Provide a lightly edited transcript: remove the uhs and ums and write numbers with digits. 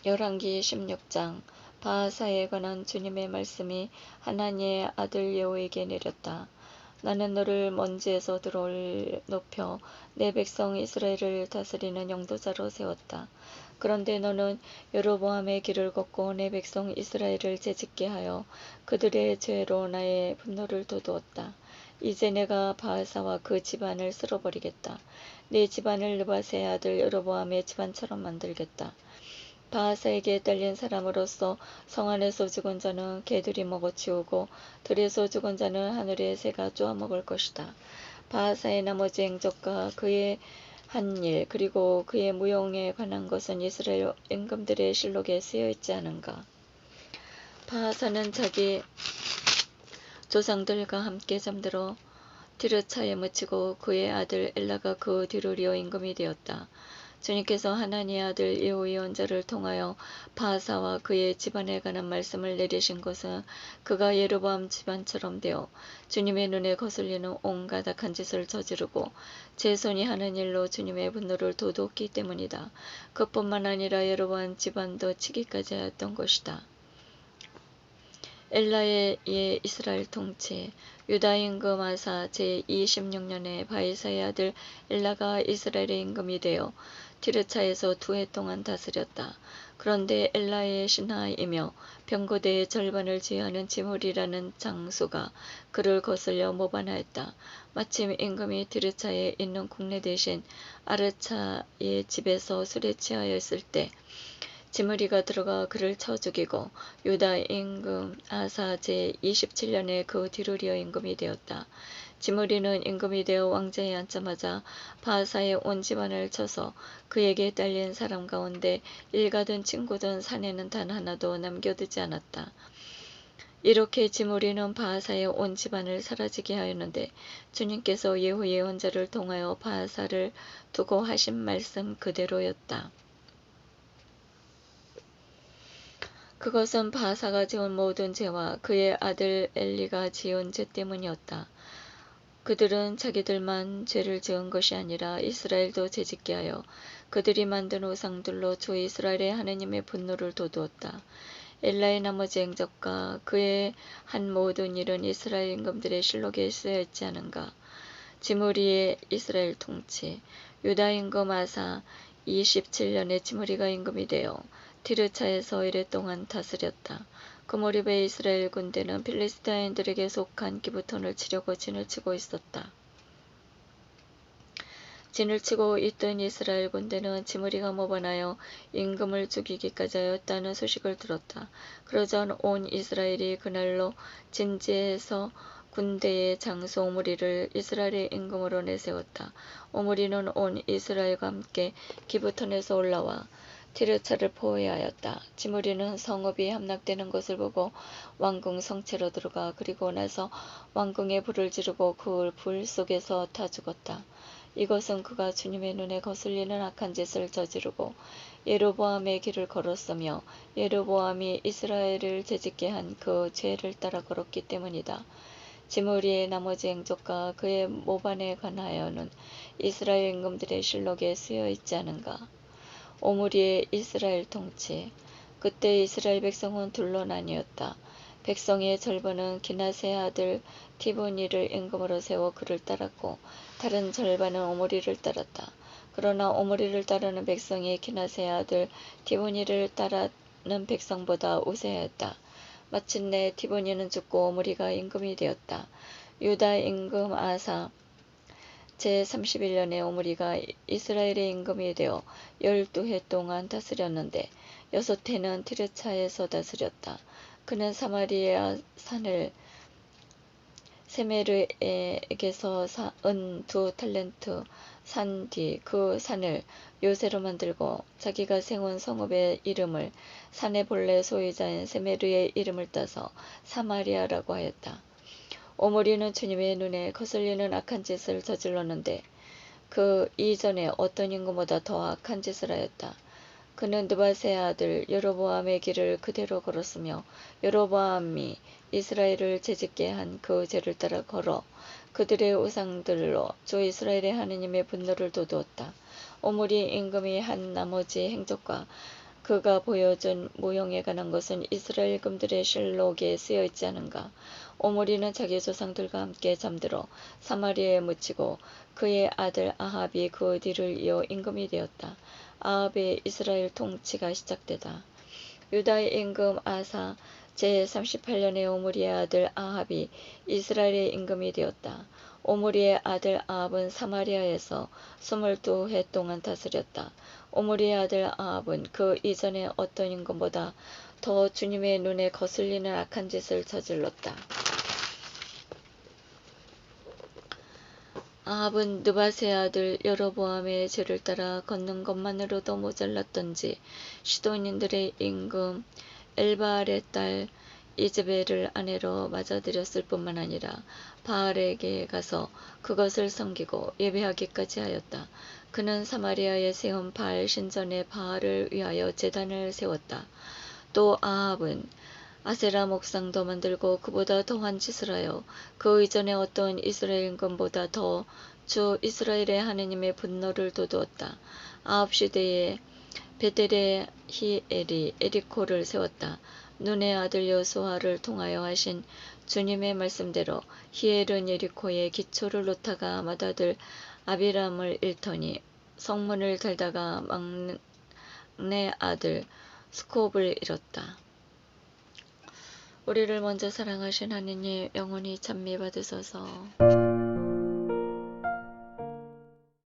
열왕기 16장. 바하사에 관한 주님의 말씀이 하나니의 아들 예후에게 내렸다. 나는 너를 먼지에서 높여 내 백성 이스라엘을 다스리는 영도자로 세웠다. 그런데 너는 여로보암의 길을 걷고 내 백성 이스라엘을 죄짓게 하여 그들의 죄로 나의 분노를 돋우었다. 이제 내가 바하사와 그 집안을 쓸어버리겠다. 네 집안을 느바세의 아들 여로보암의 집안처럼 만들겠다. 바하사에게 딸린 사람으로서 성 안에서 죽은 자는 개들이 먹어치우고 들에서 죽은 자는 하늘의 새가 쪼아먹을 것이다. 바하사의 나머지 행적과 그의 한 일 그리고 그의 무용에 관한 것은 이스라엘 임금들의 실록에 쓰여있지 않은가. 바하사는 자기 조상들과 함께 잠들어 디르차에 묻히고 그의 아들 엘라가 그 뒤를 이어 임금이 되었다. 주님께서 하나니의 아들 예후 예언자를 통하여 바하사와 그의 집안에 관한 말씀을 내리신 것은 그가 여로보암 집안처럼 되어 주님의 눈에 거슬리는 온갖 악한 짓을 저지르고 제 손이 하는 일로 주님의 분노를 돋웠기 때문이다. 그뿐만 아니라 여로보암 집안도 치기까지 하였던 것이다. 엘라의 이스라엘 통치. 유다 임금 아사 제26년에 바이사의 아들 엘라가 이스라엘의 임금이 되어 디르차에서 2해 동안 다스렸다. 그런데 엘라의 신하이며 병거대의 절반을 지휘하는 지물이라는 장수가 그를 거슬려 모반하였다. 마침 임금이 디르차에 있는 국내 대신 아르차의 집에서 술에 취하여 있을 때 지므리가 들어가 그를 쳐 죽이고 유다 임금 아사 제27년에 그 뒤를 이어 임금이 되었다. 지므리는 임금이 되어 왕좌에 앉자마자 바하사의 온 집안을 쳐서 그에게 딸린 사람 가운데 일가든 친구든 사내는 단 하나도 남겨두지 않았다. 이렇게 지므리는 바하사의 온 집안을 사라지게 하였는데 주님께서 예후 예언자를 통하여 바하사를 두고 하신 말씀 그대로였다. 그것은 바하사가 지은 모든 죄와 그의 아들 엘리가 지은 죄 때문이었다. 그들은 자기들만 죄를 지은 것이 아니라 이스라엘도 죄짓게 하여 그들이 만든 우상들로 주 이스라엘의 하느님의 분노를 돋우었다. 엘라의 나머지 행적과 그의 한 모든 일은 이스라엘 임금들의 실록에 쓰여있지 않은가. 지므리의 이스라엘 통치. 유다 임금 아사 27년에 지므리가 임금이 되어 디르차에서 1해 동안 다스렸다. 그 무렵에 이스라엘 군대는 필리스타인들에게 속한 기브톤을 치려고 진을 치고 있었다. 진을 치고 있던 이스라엘 군대는 지므리가 모반하여 임금을 죽이기까지 하였다는 소식을 들었다. 그러자 온 이스라엘이 그날로 진지에서 군대의 장수 오므리를 이스라엘의 임금으로 내세웠다. 오므리는 온 이스라엘과 함께 기브톤에서 올라와 디르차를 포위하였다. 지므리는 성읍이 함락되는 것을 보고 왕궁 성체로 들어가 그리고 나서 왕궁에 불을 지르고 그 불 속에서 타 죽었다. 이것은 그가 주님의 눈에 거슬리는 악한 짓을 저지르고 여로보암의 길을 걸었으며 여로보암이 이스라엘을 죄짓게 한 그 죄를 따라 걸었기 때문이다. 지므리의 나머지 행적과 그의 모반에 관하여는 이스라엘 임금들의 실록에 쓰여있지 않은가. 오므리의 이스라엘 통치. 그때 이스라엘 백성은 둘로 나뉘었다. 백성의 절반은 기낫의 아들 디브니를 임금으로 세워 그를 따랐고 다른 절반은 오므리를 따랐다. 그러나 오므리를 따르는 백성이 기낫의 아들 디브니를 따르는 백성보다 우세하였다. 마침내 디브니는 죽고 오므리가 임금이 되었다. 유다 임금 아사 제31년에 오므리가 이스라엘의 임금이 되어 12해 동안 다스렸는데 6해는 디르차에서 다스렸다. 그는 사마리아 산을 세메르에게서 은 2달란트 산 뒤 그 산을 요새로 만들고 자기가 세운 성읍의 이름을 산의 본래 소유자인 세메르의 이름을 따서 사마리아라고 하였다. 오므리는 주님의 눈에 거슬리는 악한 짓을 저질렀는데 그 이전에 어떤 임금보다 더 악한 짓을 하였다. 그는 느바세의 아들 여로보암의 길을 그대로 걸었으며 여로보암이 이스라엘을 죄짓게 한 그 죄를 따라 걸어 그들의 우상들로 주 이스라엘의 하느님의 분노를 돋우었다. 오므리 임금이 한 나머지 행적과 그가 보여준 모형에 관한 것은 이스라엘 임금들의 실록에 쓰여 있지 않은가. 오므리는 자기 조상들과 함께 잠들어 사마리아에 묻히고 그의 아들 아합이 그 뒤를 이어 임금이 되었다. 아합의 이스라엘 통치가 시작되다. 유다의 임금 아사 제38년에 오므리의 아들 아합이 이스라엘의 임금이 되었다. 오므리의 아들 아합은 사마리아에서 22해 동안 다스렸다. 오므리의 아들 아합은 그 이전의 어떤 임금보다 더 주님의 눈에 거슬리는 악한 짓을 저질렀다. 아합은 느밧의 아들 여로보암의 죄를 따라 걷는 것만으로도 모자랐던지 시돈인들의 임금 엘바알의 딸 이즈벨을 아내로 맞아들였을 뿐만 아니라 바알에게 가서 그것을 섬기고 예배하기까지 하였다. 그는 사마리아에 세운 바알 신전에 바알을 위하여 제단을 세웠다. 또 아합은 아세라 목상도 만들고 그보다 더한 짓을 하여 그 이전에 어떤 이스라엘 임금보다 더 주 이스라엘의 하느님의 분노를 돋우었다. 아합 시대에 베델의 히엘이 에리코를 세웠다. 눈의 아들 여수아를 통하여 하신 주님의 말씀대로 히엘은 예리코의 기초를 놓다가 맏아들 아비람을 잃더니 성문을 달다가 막내 아들 스콥을 잃었다. 우리를 먼저 사랑하신 하느님 영원히 찬미 받으소서.